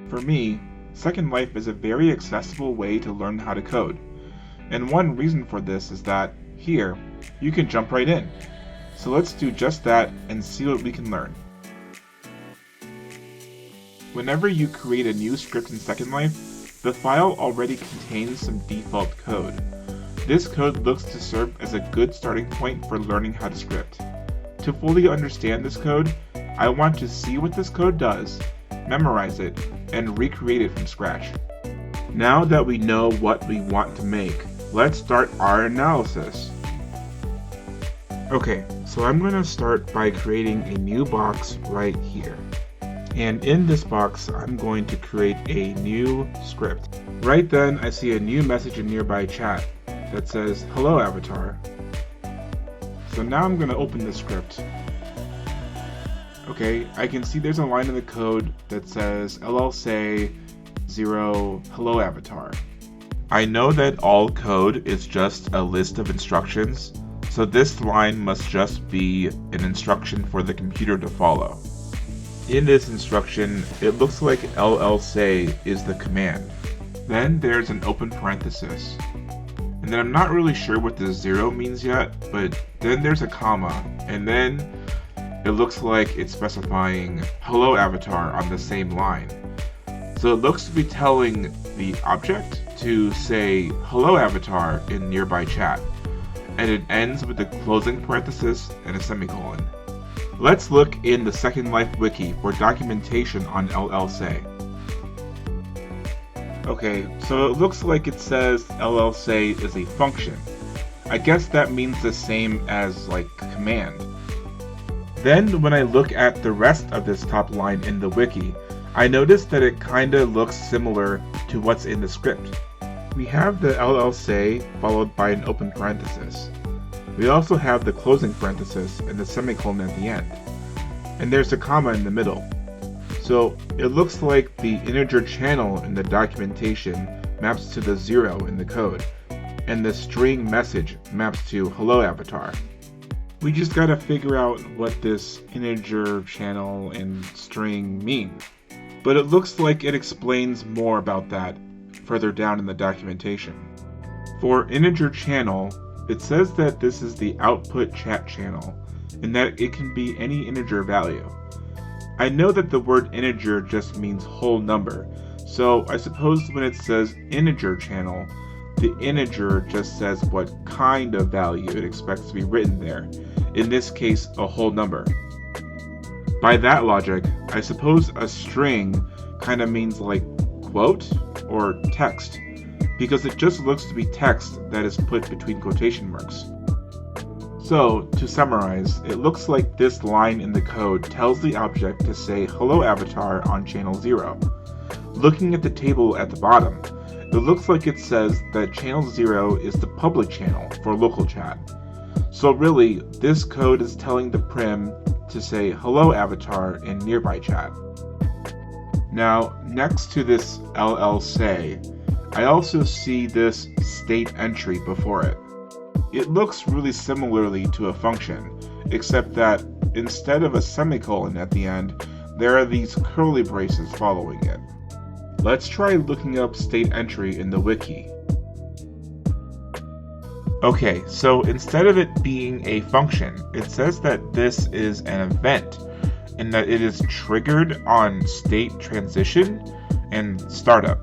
For me, Second Life is a very accessible way to learn how to code. And one reason for this is that, here, you can jump right in. So let's do just that and see what we can learn. Whenever you create a new script in Second Life, the file already contains some default code. This code looks to serve as a good starting point for learning how to script. To fully understand this code, I want to see what this code does, memorize it, and recreate it from scratch. Now that we know what we want to make, let's start our analysis. Okay, so I'm going to start by creating a new box right here. And in this box, I'm going to create a new script. Right then, I see a new message in nearby chat that says, "Hello, Avatar." So now I'm going to open the script. Okay, I can see there's a line in the code that says LLSay 0 hello avatar. I know that all code is just a list of instructions, so this line must just be an instruction for the computer to follow. In this instruction, it looks like LLSay is the command. Then there's an open parenthesis. And then I'm not really sure what the 0 means yet, but then there's a comma, and then it looks like it's specifying hello avatar on the same line. So it looks to be telling the object to say hello avatar in nearby chat, and it ends with a closing parenthesis and a semicolon. Let's look in the Second Life wiki for documentation on LLSay. Okay, so it looks like it says LLSay is a function. I guess that means the same as like command. Then when I look at the rest of this top line in the wiki, I notice that it kinda looks similar to what's in the script. We have the LLSay followed by an open parenthesis. We also have the closing parenthesis and the semicolon at the end. And there's a comma in the middle. So it looks like the integer channel in the documentation maps to the 0 in the code, and the string message maps to hello avatar. We just gotta figure out what this integer channel and string mean. But it looks like it explains more about that further down in the documentation. For integer channel, it says that this is the output chat channel, and that it can be any integer value. I know that the word integer just means whole number, so I suppose when it says integer channel, the integer just says what kind of value it expects to be written there, in this case a whole number. By that logic, I suppose a string kinda means like quote or text, because it just looks to be text that is put between quotation marks. So, to summarize, it looks like this line in the code tells the object to say hello avatar on channel 0. Looking at the table at the bottom, it looks like it says that channel 0 is the public channel for local chat. So really, this code is telling the prim to say hello avatar in nearby chat. Now, next to this LLSay, I also see this state entry before it. It looks really similarly to a function, except that instead of a semicolon at the end, there are these curly braces following it. Let's try looking up state entry in the wiki. Okay, so instead of it being a function, it says that this is an event, and that it is triggered on state transition and startup.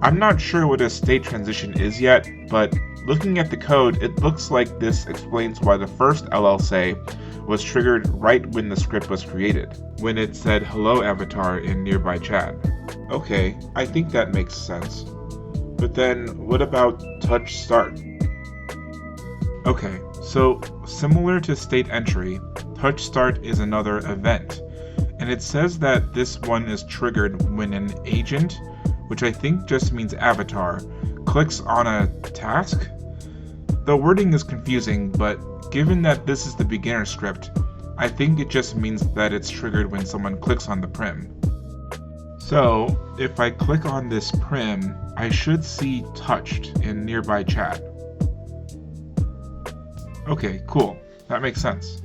I'm not sure what a state transition is yet, but looking at the code, it looks like this explains why the first LLSay was triggered right when the script was created, when it said hello avatar in nearby chat. Okay, I think that makes sense. But then, what about touch start? Okay, so similar to state entry, touch start is another event, and it says that this one is triggered when an agent, which I think just means avatar, clicks on a task? The wording is confusing, but given that this is the beginner script, I think it just means that it's triggered when someone clicks on the prim. So, if I click on this prim, I should see touched in nearby chat. Okay, cool. That makes sense.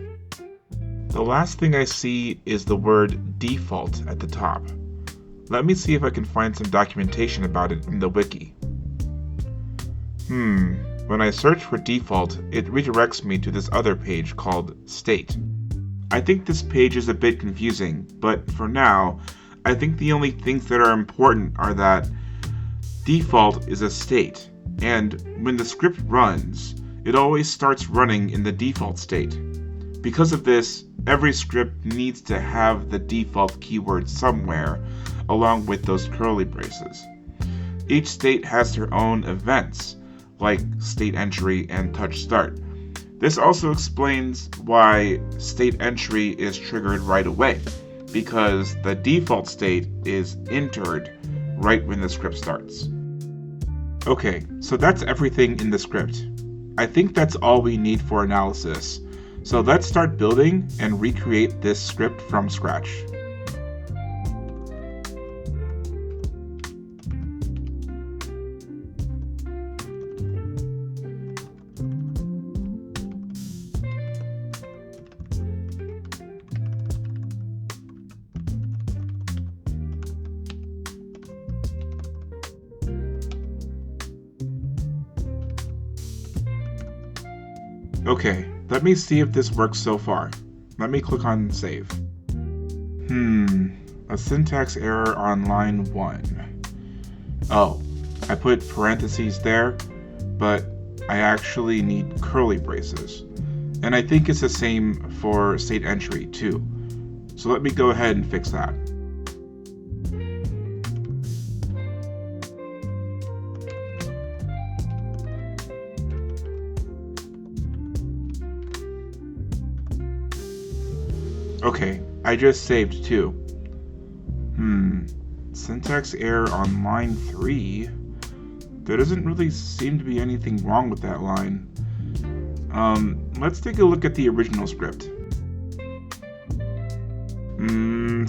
The last thing I see is the word default at the top. Let me see if I can find some documentation about it in the wiki. When I search for default, it redirects me to this other page called state. I think this page is a bit confusing, but for now, I think the only things that are important are that default is a state, and when the script runs, it always starts running in the default state. Because of this, every script needs to have the default keyword somewhere, along with those curly braces. Each state has their own events, like state entry and touch start. This also explains why state entry is triggered right away, because the default state is entered right when the script starts. Okay, so that's everything in the script. I think that's all we need for analysis. So let's start building and recreate this script from scratch. Okay, let me see if this works so far. Let me click on save. A syntax error on line 1. Oh, I put parentheses there, but I actually need curly braces. And I think it's the same for state entry too. So let me go ahead and fix that. Okay, I just saved too. Syntax error on line 3? There doesn't really seem to be anything wrong with that line. Let's take a look at the original script.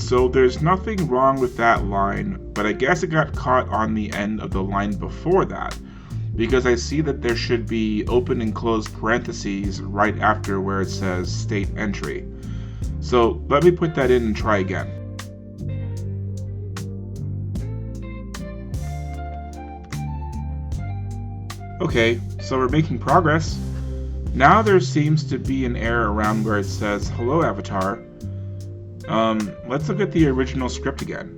So there's nothing wrong with that line, but I guess it got caught on the end of the line before that, because I see that there should be open and closed parentheses right after where it says state entry. So let me put that in and try again. Okay, so we're making progress. Now there seems to be an error around where it says hello avatar. Let's look at the original script again.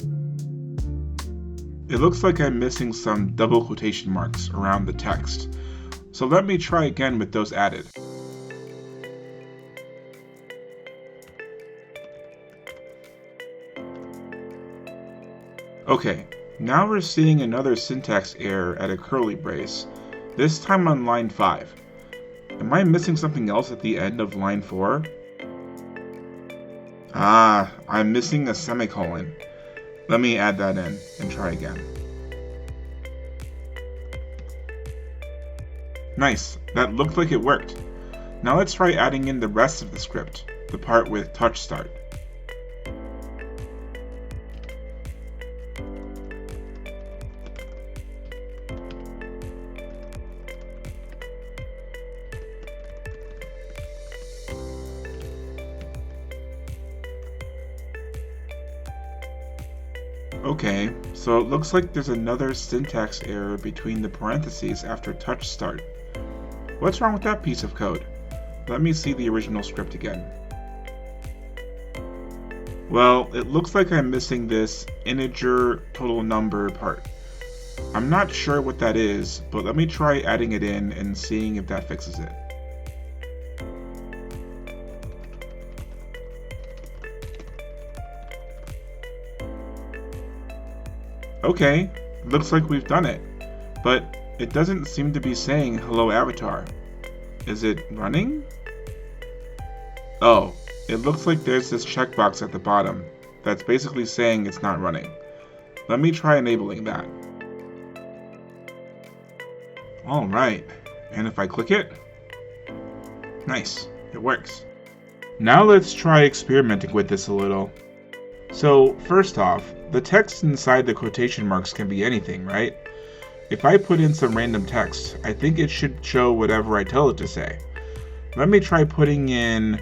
It looks like I'm missing some double quotation marks around the text. So let me try again with those added. Okay, now we're seeing another syntax error at a curly brace, this time on line 5. Am I missing something else at the end of line 4? I'm missing a semicolon. Let me add that in and try again. Nice, that looked like it worked. Now let's try adding in the rest of the script, the part with touch start. Okay, so it looks like there's another syntax error between the parentheses after touch start. What's wrong with that piece of code? Let me see the original script again. Well, it looks like I'm missing this integer total number part. I'm not sure what that is, but let me try adding it in and seeing if that fixes it. Okay, looks like we've done it, but it doesn't seem to be saying hello avatar. Is it running? Oh, it looks like there's this checkbox at the bottom that's basically saying it's not running. Let me try enabling that. Alright, and if I click it, nice, it works. Now let's try experimenting with this a little. So first off, the text inside the quotation marks can be anything, right? If I put in some random text, I think it should show whatever I tell it to say. Let me try putting in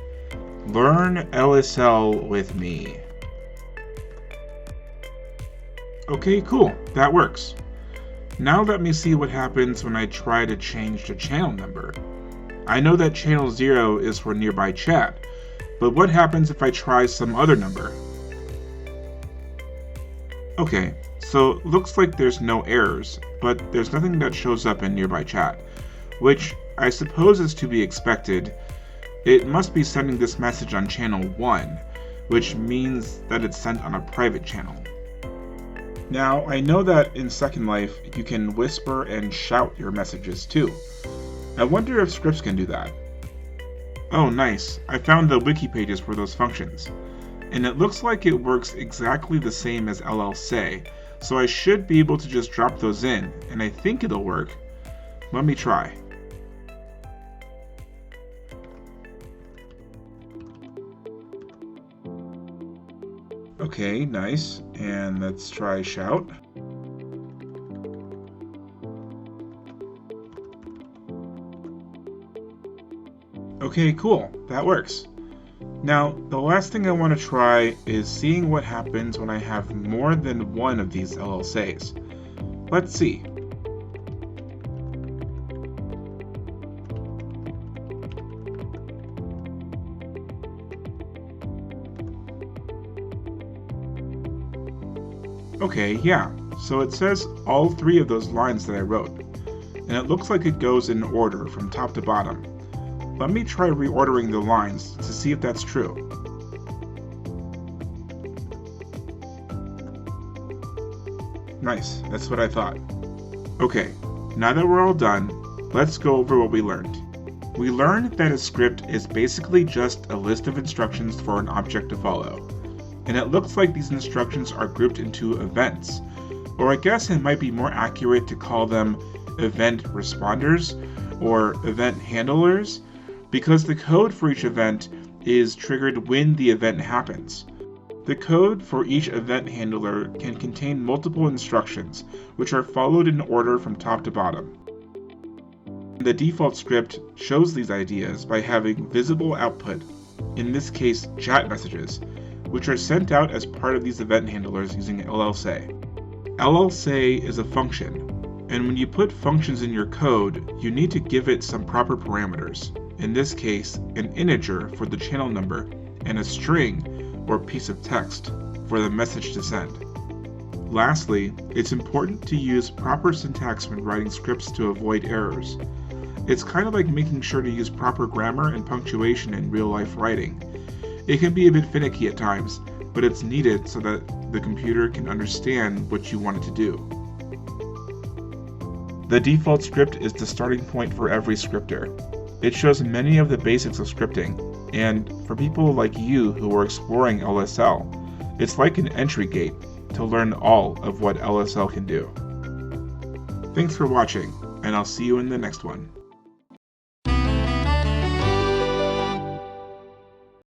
learn LSL with me. Okay, cool, that works. Now let me see what happens when I try to change the channel number. I know that channel 0 is for nearby chat, but what happens if I try some other number? Okay, so looks like there's no errors, but there's nothing that shows up in nearby chat, which I suppose is to be expected. It must be sending this message on channel 1, which means that it's sent on a private channel. Now, I know that in Second Life, you can whisper and shout your messages too. I wonder if scripts can do that. Oh, nice. I found the wiki pages for those functions. And it looks like it works exactly the same as LLSay, so I should be able to just drop those in, and I think it'll work. Let me try. Okay, nice. And let's try shout. Okay, cool. That works. Now, the last thing I want to try is seeing what happens when I have more than one of these LLSays. Let's see. Okay, yeah, so it says all 3 of those lines that I wrote, and it looks like it goes in order from top to bottom. Let me try reordering the lines to see if that's true. Nice, that's what I thought. Okay, now that we're all done, let's go over what we learned. We learned that a script is basically just a list of instructions for an object to follow. And it looks like these instructions are grouped into events, or I guess it might be more accurate to call them event responders or event handlers, because the code for each event is triggered when the event happens. The code for each event handler can contain multiple instructions, which are followed in order from top to bottom. The default script shows these ideas by having visible output, in this case chat messages, which are sent out as part of these event handlers using LLSay. LLSay is a function, and when you put functions in your code, you need to give it some proper parameters, in this case an integer for the channel number and a string or piece of text for the message to send. Lastly, it's important to use proper syntax when writing scripts to avoid errors. It's kind of like making sure to use proper grammar and punctuation in real-life writing. It can be a bit finicky at times, but it's needed so that the computer can understand what you want it to do. The default script is the starting point for every scripter. It shows many of the basics of scripting, and for people like you who are exploring LSL, it's like an entry gate to learn all of what LSL can do. Thanks for watching, and I'll see you in the next one.